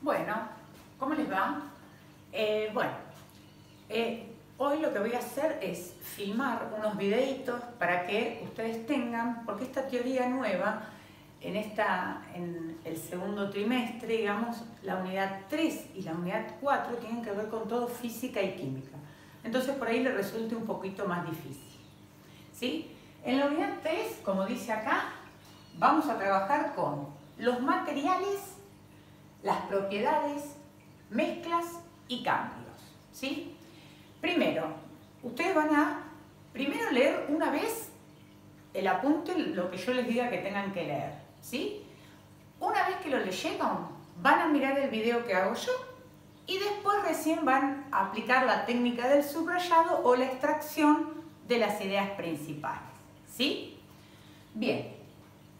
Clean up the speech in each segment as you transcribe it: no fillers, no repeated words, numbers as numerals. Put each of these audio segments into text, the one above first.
Bueno, ¿cómo les va? Hoy lo que voy a hacer es filmar unos videitos para que ustedes tengan, porque esta teoría nueva, en el segundo trimestre, digamos, la unidad 3 y la unidad 4 tienen que ver con todo física y química. Entonces por ahí les resulte un poquito más difícil, ¿sí? En la unidad 3, como dice acá, vamos a trabajar con los materiales, las propiedades, mezclas y cambios, ¿sí? Primero, ustedes van a leer una vez el apunte, lo que yo les diga que tengan que leer, ¿sí? Una vez que lo leyeron, van a mirar el video que hago yo y después recién van a aplicar la técnica del subrayado o la extracción de las ideas principales, ¿sí? Bien,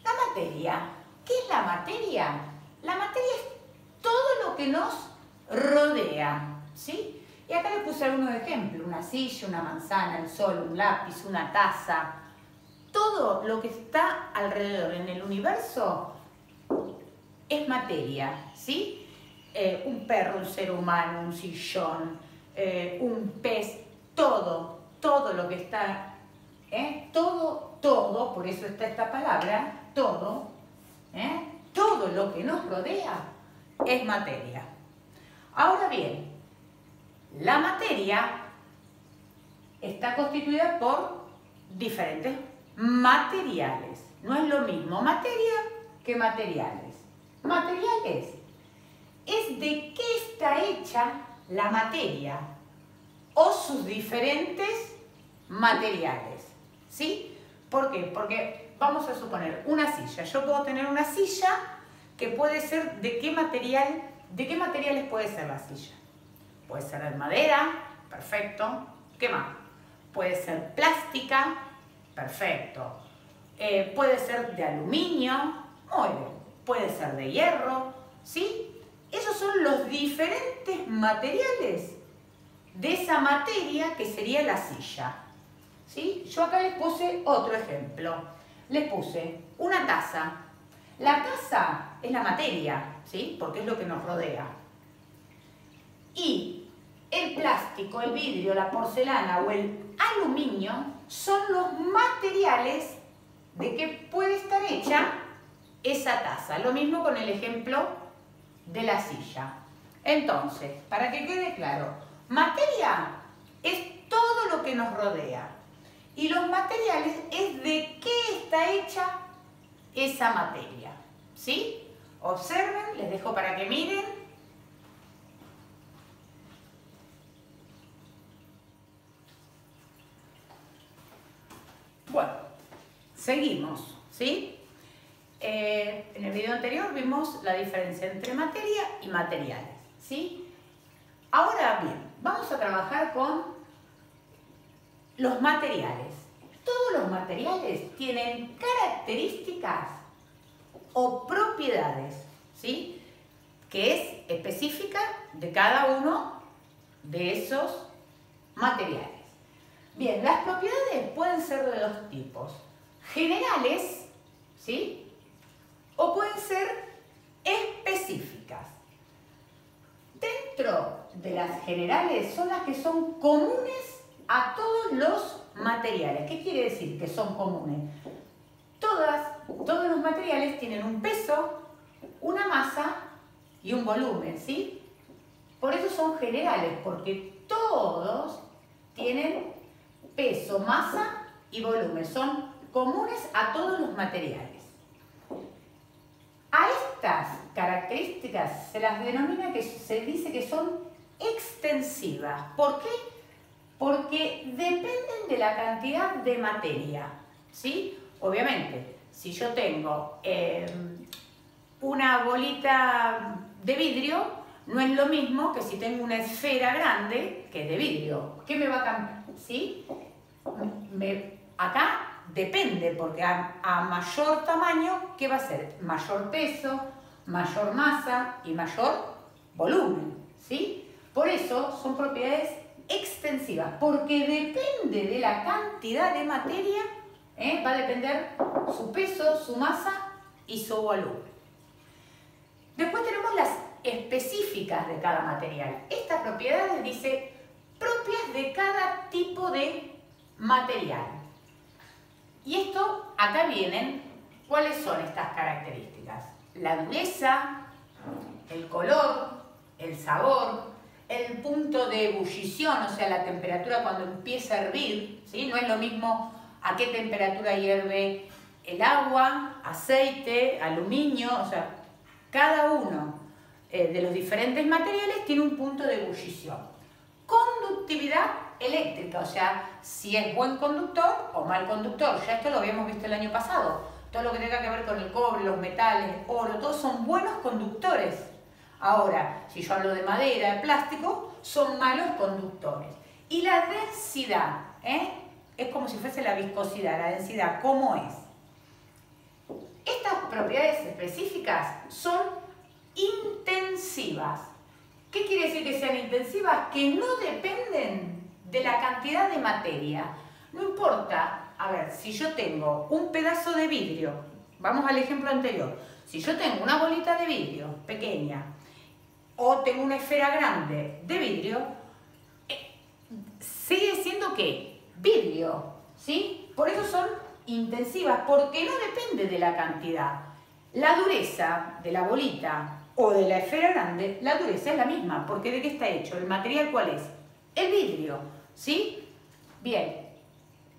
la materia. ¿Qué es la materia? La materia es todo lo que nos rodea, ¿sí? Y acá les puse algunos ejemplos, una silla, una manzana, el sol, un lápiz, una taza. Todo lo que está alrededor en el universo es materia, ¿sí? Un perro, un ser humano, un sillón, un pez, todo lo que está, todo, por eso está esta palabra, todo lo que nos rodea es materia. Ahora bien, la materia está constituida por diferentes materiales. No es lo mismo materia que materiales. Materiales es de qué está hecha la materia o sus diferentes materiales, ¿sí? ¿Por qué? Porque vamos a suponer una silla. Yo puedo tener una silla que puede ser ¿de qué materiales puede ser la silla? Puede ser de madera, perfecto. ¿Qué más? Puede ser plástica, perfecto. Puede ser de aluminio, muy bien. Puede ser de hierro, ¿sí? Esos son los diferentes materiales de esa materia que sería la silla, ¿sí? Yo acá les puse otro ejemplo. Les puse una taza. La taza es la materia, ¿sí? Porque es lo que nos rodea. Y el plástico, el vidrio, la porcelana o el aluminio son los materiales de que puede estar hecha esa taza. Lo mismo con el ejemplo de la silla. Entonces, para que quede claro, materia es todo lo que nos rodea. Y los materiales es de qué está hecha esa materia, ¿sí? Observen, les dejo para que miren. Bueno, seguimos, ¿sí? En el video anterior vimos la diferencia entre materia y materiales, ¿sí? Ahora bien, vamos a trabajar con los materiales. Todos los materiales tienen características o propiedades, ¿sí? Que es específica de cada uno de esos materiales. Bien, las propiedades pueden ser de dos tipos, generales, ¿sí? O pueden ser específicas. Dentro de las generales son las que son comunes a todos los materiales. ¿Qué quiere decir que son comunes? Todos los materiales tienen un peso, una masa y un volumen, ¿sí? Por eso son generales, porque todos tienen peso, masa y volumen. Son comunes a todos los materiales. A estas características se las denomina, se dice que son extensivas. ¿Por qué? Porque dependen de la cantidad de materia, ¿sí? Obviamente, si yo tengo una bolita de vidrio, no es lo mismo que si tengo una esfera grande que es de vidrio. ¿Qué me va a cambiar? ¿Sí? Acá depende, porque a mayor tamaño, ¿qué va a ser? Mayor peso, mayor masa y mayor volumen, ¿sí? Por eso son propiedades extensivas, porque depende de la cantidad de materia, va a depender su peso, su masa y su volumen. Después tenemos las específicas de cada material. Estas propiedades dice propias de cada tipo de material. Y esto, acá vienen, ¿cuáles son estas características? La dureza, el color, el sabor, el punto de ebullición, o sea, la temperatura cuando empieza a hervir, ¿sí? No es lo mismo a qué temperatura hierve el agua, aceite, aluminio, o sea, cada uno de los diferentes materiales tiene un punto de ebullición. Conductividad eléctrica, o sea, si es buen conductor o mal conductor. Ya esto lo habíamos visto el año pasado. Todo lo que tenga que ver con el cobre, los metales, oro, todos son buenos conductores. Ahora, si yo hablo de madera, de plástico, son malos conductores. Y la densidad, es como si fuese la viscosidad, la densidad, ¿cómo es? Estas propiedades específicas son intensivas. ¿Qué quiere decir que sean intensivas? Que no dependen de la cantidad de materia. No importa, a ver, si yo tengo un pedazo de vidrio, vamos al ejemplo anterior, si yo tengo una bolita de vidrio pequeña o tengo una esfera grande de vidrio, sigue siendo ¿qué? Vidrio, ¿sí? Por eso son intensivas, porque no depende de la cantidad. La dureza de la bolita o de la esfera grande, la dureza es la misma, porque ¿de qué está hecho? ¿El material cuál es? El vidrio, ¿sí? Bien,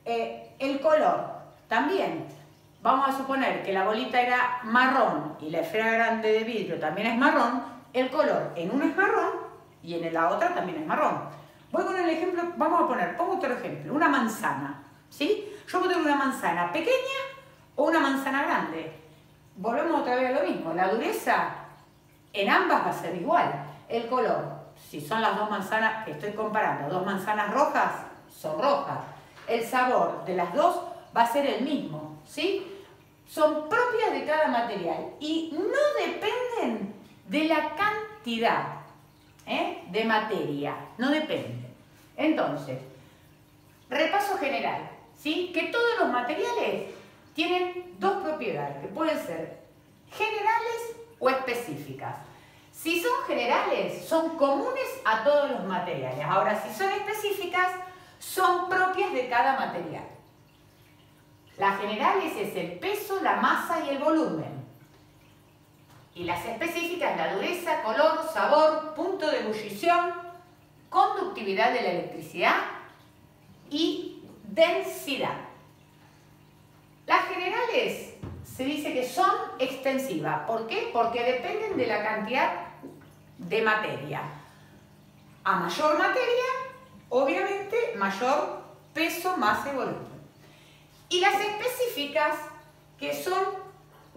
el color también. Vamos a suponer que la bolita era marrón y la esfera grande de vidrio también es marrón, el color en una es marrón y en la otra también es marrón. Voy con el ejemplo, pongo otro ejemplo, una manzana, ¿sí? Yo puedo tener una manzana pequeña o una manzana grande. Volvemos otra vez a lo mismo, la dureza en ambas va a ser igual. El color, si son las dos manzanas que estoy comparando, dos manzanas rojas, son rojas. El sabor de las dos va a ser el mismo, ¿sí? Son propias de cada material y no dependen de la cantidad de materia, no dependen. Entonces, repaso general, ¿sí? Que todos los materiales tienen dos propiedades, que pueden ser generales o específicas. Si son generales, son comunes a todos los materiales. Ahora, si son específicas, son propias de cada material. Las generales es el peso, la masa y el volumen. Y las específicas, la dureza, color, sabor, punto de ebullición, conductividad de la electricidad y densidad. Las generales se dice que son extensivas. ¿Por qué? Porque dependen de la cantidad de materia. A mayor materia, obviamente, mayor peso, masa y volumen. Y las específicas, que son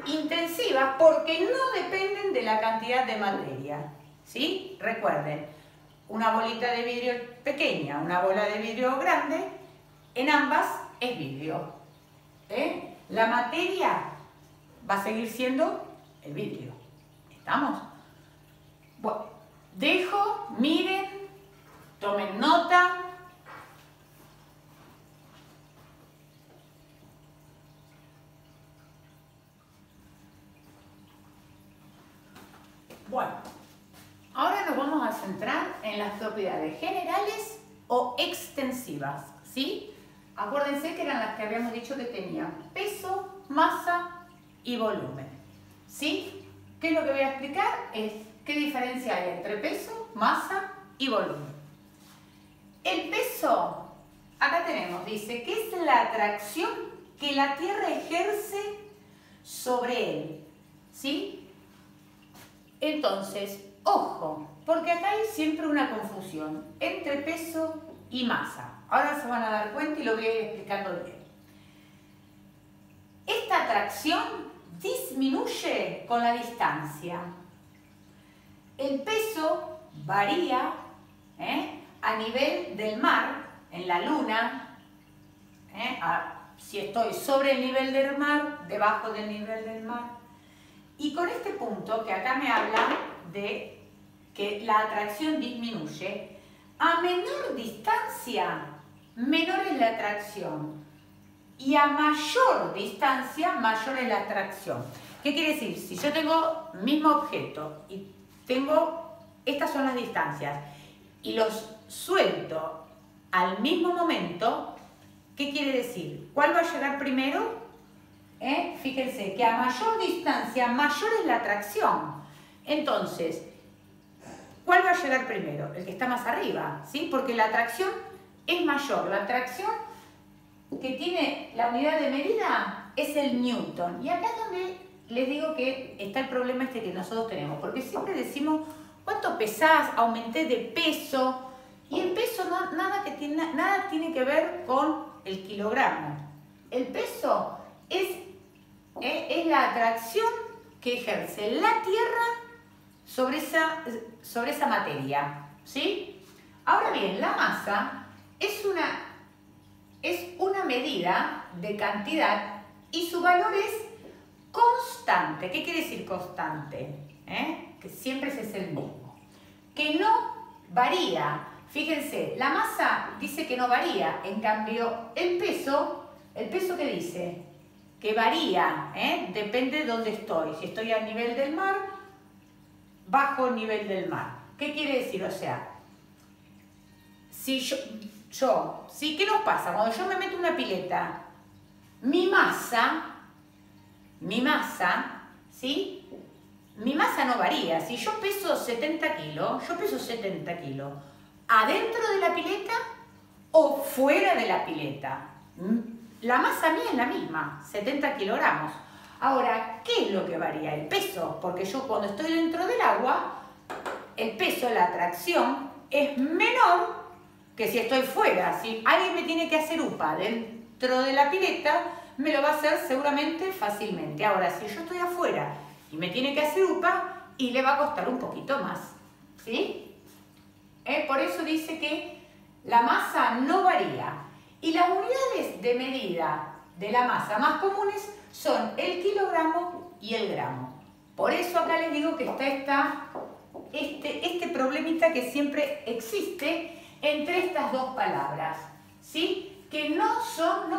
intensivas porque no dependen de la cantidad de materia. ¿Sí? Recuerden, una bolita de vidrio pequeña, una bola de vidrio grande, en ambas es vidrio. La materia va a seguir siendo el vidrio. ¿Estamos? Bueno, dejo, miren, tomen nota. Bueno, ahora nos vamos a centrar en las propiedades generales o extensivas, ¿sí? Acuérdense que eran las que habíamos dicho que tenían peso, masa y volumen, ¿sí? ¿Qué es lo que voy a explicar? Es qué diferencia hay entre peso, masa y volumen. El peso, acá tenemos, dice que es la atracción que la Tierra ejerce sobre él, ¿sí? Entonces, ojo, porque acá hay siempre una confusión entre peso y masa. Ahora se van a dar cuenta y lo voy a ir explicando bien. Esta atracción disminuye con la distancia. El peso varía a nivel del mar, en la luna, si estoy sobre el nivel del mar, debajo del nivel del mar. Y con este punto, que acá me habla de que la atracción disminuye, a menor distancia, menor es la atracción. Y a mayor distancia, mayor es la atracción. ¿Qué quiere decir? Si yo tengo mismo objeto y estas son las distancias y los suelto al mismo momento. ¿Qué quiere decir? ¿Cuál va a llegar primero? Fíjense que a mayor distancia, mayor es la tracción. Entonces, ¿cuál va a llegar primero? El que está más arriba, ¿sí? Porque la tracción es mayor. La tracción que tiene la unidad de medida es el newton. Y acá es donde les digo que está el problema que nosotros tenemos. Porque siempre decimos, ¿cuánto pesás? Aumenté de peso. Y el peso nada tiene que ver con el kilogramo. El peso es la atracción que ejerce la Tierra sobre esa materia, ¿sí? Ahora bien, la masa es una medida de cantidad y su valor es constante. ¿Qué quiere decir constante? Que siempre es el mismo. Que no varía. Fíjense, la masa dice que no varía, en cambio el peso ¿qué dice? Que varía, depende de dónde estoy. Si estoy a nivel del mar, bajo el nivel del mar. ¿Qué quiere decir? O sea, si ¿qué nos pasa? Cuando yo me meto en una pileta, mi masa, ¿sí? Mi masa no varía. Si yo peso 70 kilos, yo peso 70 kilos. ¿Adentro de la pileta o fuera de la pileta? La masa mía es la misma, 70 kilogramos. Ahora, ¿qué es lo que varía? El peso, porque yo cuando estoy dentro del agua, el peso, la atracción, es menor que si estoy fuera. Si alguien me tiene que hacer UPA dentro de la pileta, me lo va a hacer seguramente fácilmente. Ahora, si yo estoy afuera y me tiene que hacer UPA, y le va a costar un poquito más, ¿sí? Por eso dice que la masa no varía. Y las unidades de medida de la masa más comunes son el kilogramo y el gramo. Por eso acá les digo que está este problemita que siempre existe entre estas dos palabras, ¿sí? Que no son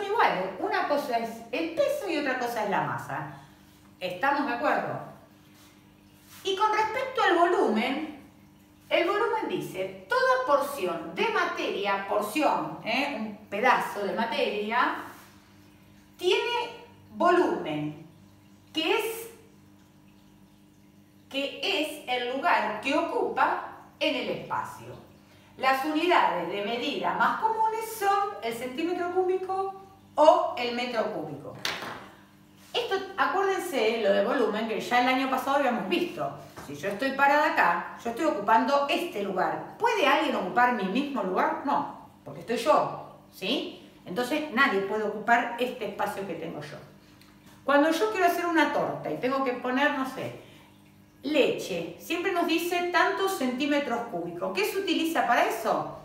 iguales. Una cosa es el peso y otra cosa es la masa. ¿Estamos de acuerdo? Y con respecto al volumen, el volumen dice, toda porción de materia, un pedazo de materia, tiene volumen, que es el lugar que ocupa en el espacio. Las unidades de medida más comunes son el centímetro cúbico o el metro cúbico. Esto, acuérdense, lo de volumen, que ya el año pasado habíamos visto. Si yo estoy parada acá, yo estoy ocupando este lugar. ¿Puede alguien ocupar mi mismo lugar? No, porque estoy yo, ¿sí? Entonces nadie puede ocupar este espacio que tengo yo. Cuando yo quiero hacer una torta y tengo que poner, no sé, leche, siempre nos dice tantos centímetros cúbicos. ¿Qué se utiliza para eso?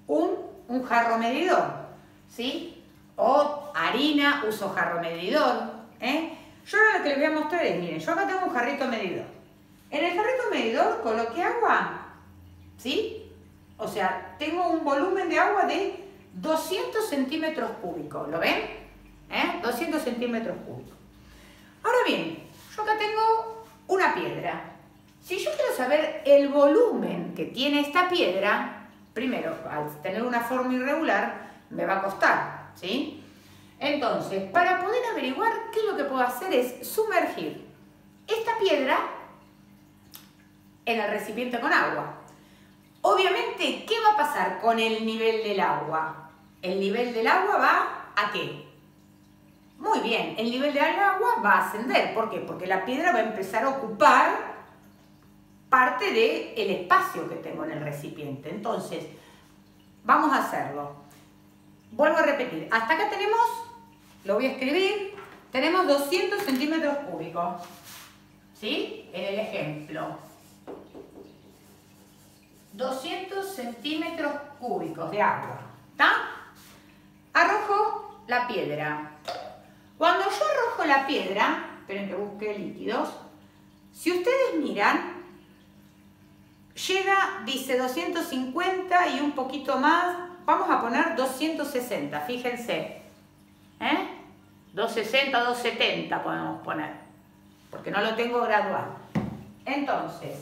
Un jarro medidor, ¿sí? O harina, uso jarro medidor, Yo ahora lo que les voy a mostrar es, miren, yo acá tengo un jarrito medidor. En el jarrito medidor coloqué agua, ¿sí? O sea, tengo un volumen de agua de 200 centímetros cúbicos, ¿lo ven? 200 centímetros cúbicos. Ahora bien, yo acá tengo una piedra. Si yo quiero saber el volumen que tiene esta piedra, primero, al tener una forma irregular, me va a costar, ¿sí? Entonces, para poder averiguar qué es lo que puedo hacer es sumergir esta piedra en el recipiente con agua. Obviamente, ¿qué va a pasar con el nivel del agua? El nivel del agua va ¿a qué? Muy bien, el nivel del agua va a ascender. ¿Por qué? Porque la piedra va a empezar a ocupar parte del espacio que tengo en el recipiente. Entonces, vamos a hacerlo. Vuelvo a repetir. Hasta acá tenemos, lo voy a escribir, tenemos 200 centímetros cúbicos. ¿Sí? En el ejemplo. 200 centímetros cúbicos de agua. ¿Está? Arrojo la piedra. Cuando yo arrojo la piedra, esperen que busque líquidos, si ustedes miran, llega, dice 250 y un poquito más, vamos a poner 260, fíjense. 260, 270 podemos poner, porque no lo tengo gradual. Entonces,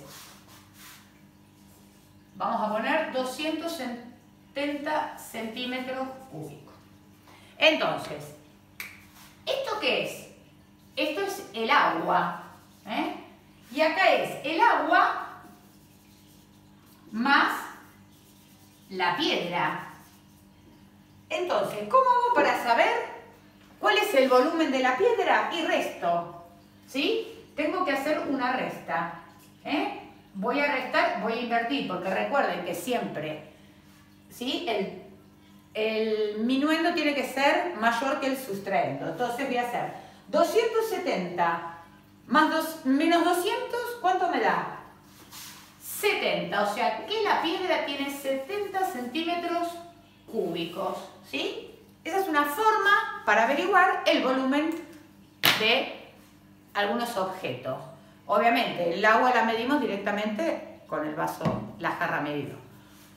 vamos a poner 270 centímetros cúbicos. Entonces, ¿esto qué es? Esto es el agua, ¿eh? Y acá es el agua más la piedra. Entonces, ¿cómo hago para saber cuál es el volumen de la piedra? Y resto, ¿sí? Tengo que hacer una resta, ¿eh? Voy a restar, voy a invertir, porque recuerden que siempre, ¿sí? El minuendo tiene que ser mayor que el sustraendo. Entonces voy a hacer 270 más menos 200, ¿cuánto me da? 70, o sea que la piedra tiene 70 centímetros cúbicos, ¿sí? Esa es una forma para averiguar el volumen de algunos objetos. Obviamente, el agua la medimos directamente con el vaso, la jarra medido.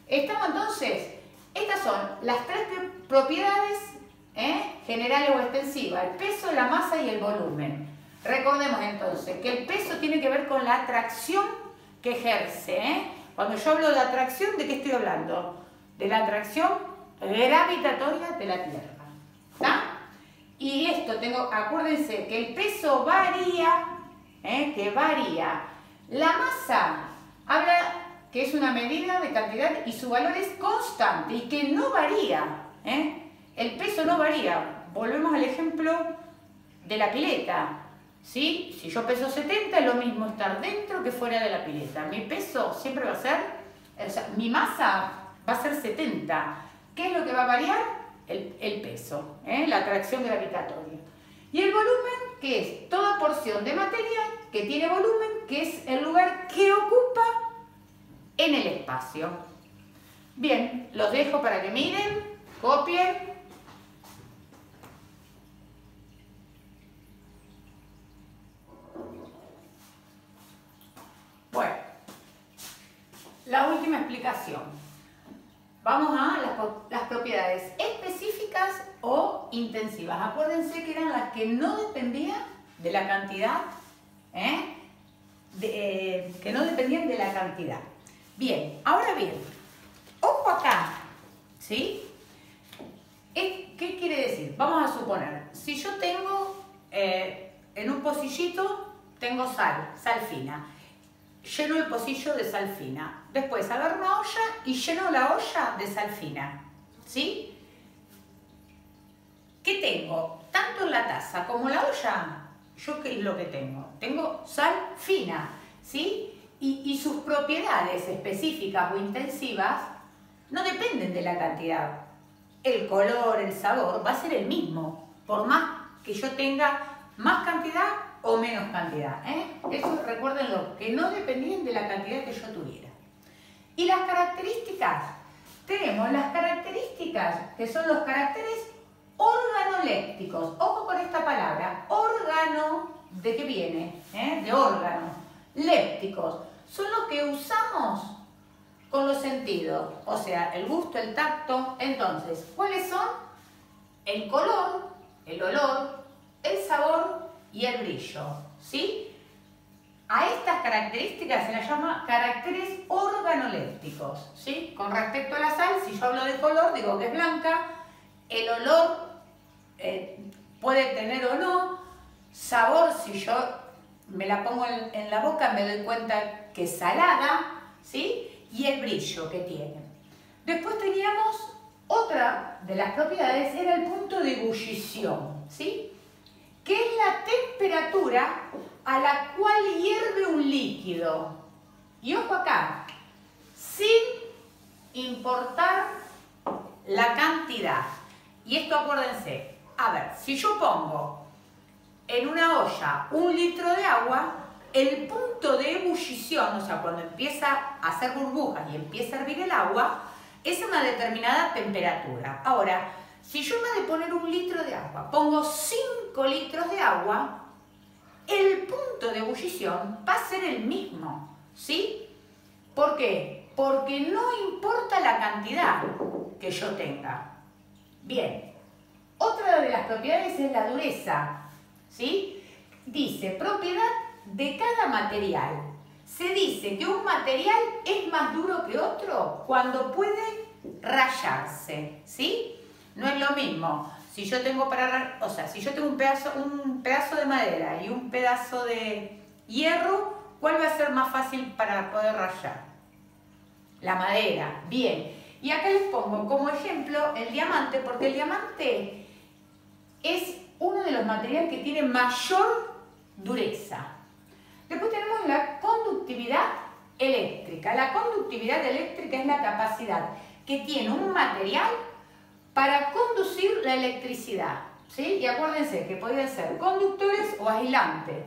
Estamos entonces, estas son las tres propiedades generales o extensivas: el peso, la masa y el volumen. Recordemos entonces que el peso tiene que ver con la atracción que ejerce. Cuando yo hablo de atracción, ¿de qué estoy hablando? De la atracción gravitatoria de la Tierra. ¿Está? Y esto, acuérdense que el peso varía, que varía. La masa habla que es una medida de cantidad y su valor es constante y que no varía. El peso no varía. Volvemos al ejemplo de la pileta. ¿Sí? Si yo peso 70, es lo mismo estar dentro que fuera de la pileta. Mi peso siempre va a ser, o sea, mi masa va a ser 70. ¿Qué es lo que va a variar? El peso, la atracción gravitatoria. Y el volumen, que es toda porción de materia que tiene volumen, que es el lugar que ocupa en el espacio. Bien, los dejo para que miren, copien. Bueno, la última explicación. Vamos a las propiedades específicas o intensivas. Acuérdense que eran las que no dependían de la cantidad, que no dependían de la cantidad. Bien, ahora bien, ojo acá, ¿sí? ¿Qué quiere decir? Vamos a suponer, si yo tengo en un pocillito, tengo sal fina. Lleno el pocillo de sal fina. Después agarro una olla y lleno la olla de sal fina. ¿Sí? ¿Qué tengo? Tanto en la taza como en la olla, ¿yo qué es lo que tengo? Tengo sal fina, ¿sí? Y sus propiedades específicas o intensivas no dependen de la cantidad. El color, el sabor va a ser el mismo, por más que yo tenga más cantidad o menos cantidad. Eso recuérdenlo, que no dependían de la cantidad que yo tuviera. Y las características, tenemos las características que son los caracteres organolépticos. Ojo con esta palabra, órgano, ¿de qué viene? De órgano. Lépticos, son los que usamos con los sentidos, o sea, el gusto, el tacto. Entonces, ¿cuáles son? El color, el olor, el sabor y el brillo, ¿sí? A estas características se las llama caracteres organolépticos, ¿sí? Con respecto a la sal, si yo hablo de color, digo que es blanca. El olor puede tener o no. Sabor, si yo me la pongo en la boca, me doy cuenta que es salada, ¿sí? Y el brillo que tiene. Después teníamos otra de las propiedades, era el punto de ebullición, ¿sí? Que es la temperatura a la cual hierve un líquido. Y ojo acá, sin importar la cantidad. Y esto acuérdense, a ver, si yo pongo en una olla 1 litro de agua, el punto de ebullición, o sea, cuando empieza a hacer burbujas y empieza a hervir el agua, es a una determinada temperatura. Ahora, si yo en vez de poner 1 litro de agua, pongo 5 litros de agua, el punto de ebullición va a ser el mismo, ¿sí? ¿Por qué? Porque no importa la cantidad que yo tenga. Bien, otra de las propiedades es la dureza, ¿sí? Dice, propiedad de cada material. Se dice que un material es más duro que otro cuando puede rayarse, ¿sí? No es lo mismo. Si yo tengo si yo tengo un pedazo de madera y un pedazo de hierro, ¿cuál va a ser más fácil para poder rayar? La madera. Bien. Y acá les pongo como ejemplo el diamante, porque el diamante es uno de los materiales que tiene mayor dureza. Después tenemos la conductividad eléctrica. La conductividad eléctrica es la capacidad que tiene un material para conducir la electricidad, ¿sí? Y acuérdense que pueden ser conductores o aislantes.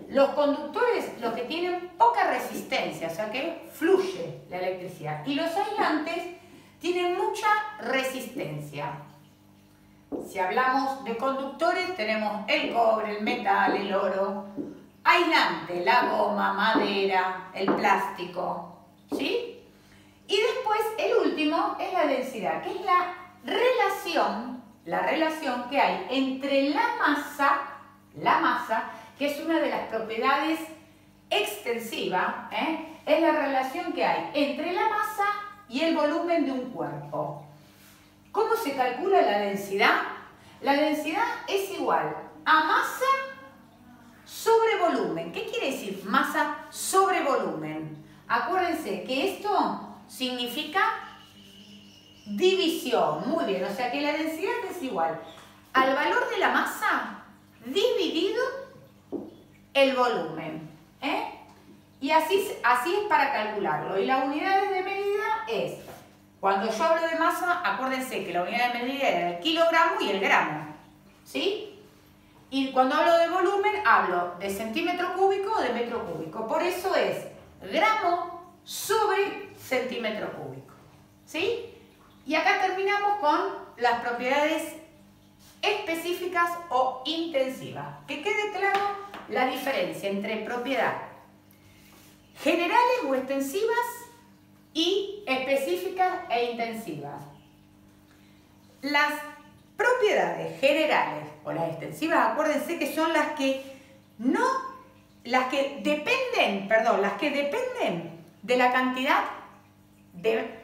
Los conductores, los que tienen poca resistencia, o sea que fluye la electricidad. Y los aislantes tienen mucha resistencia. Si hablamos de conductores, tenemos el cobre, el metal, el oro. Aislante, la goma, madera, el plástico, ¿sí? Y después, el último es la densidad, que es la relación que hay entre la masa, que es una de las propiedades extensivas, es la relación que hay entre la masa y el volumen de un cuerpo. ¿Cómo se calcula la densidad? La densidad es igual a masa sobre volumen. ¿Qué quiere decir masa sobre volumen? Acuérdense que esto significa división. Muy bien, o sea que la densidad es igual al valor de la masa dividido el volumen. Y así es para calcularlo. Y la unidad de medida es, cuando yo hablo de masa, acuérdense que la unidad de medida era el kilogramo y el gramo, ¿sí? Y cuando hablo de volumen, hablo de centímetro cúbico o de metro cúbico. Por eso es gramo sobre centímetro cúbico, ¿sí? Y acá terminamos con las propiedades específicas o intensivas. Que quede claro la diferencia entre propiedades generales o extensivas y específicas e intensivas. Las propiedades generales o las extensivas, acuérdense que son las que dependen de la cantidad de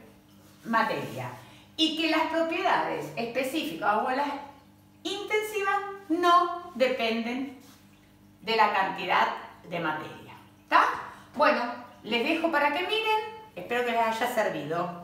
materia, y que las propiedades específicas o las intensivas no dependen de la cantidad de materia. ¿Está? Bueno, les dejo para que miren, espero que les haya servido.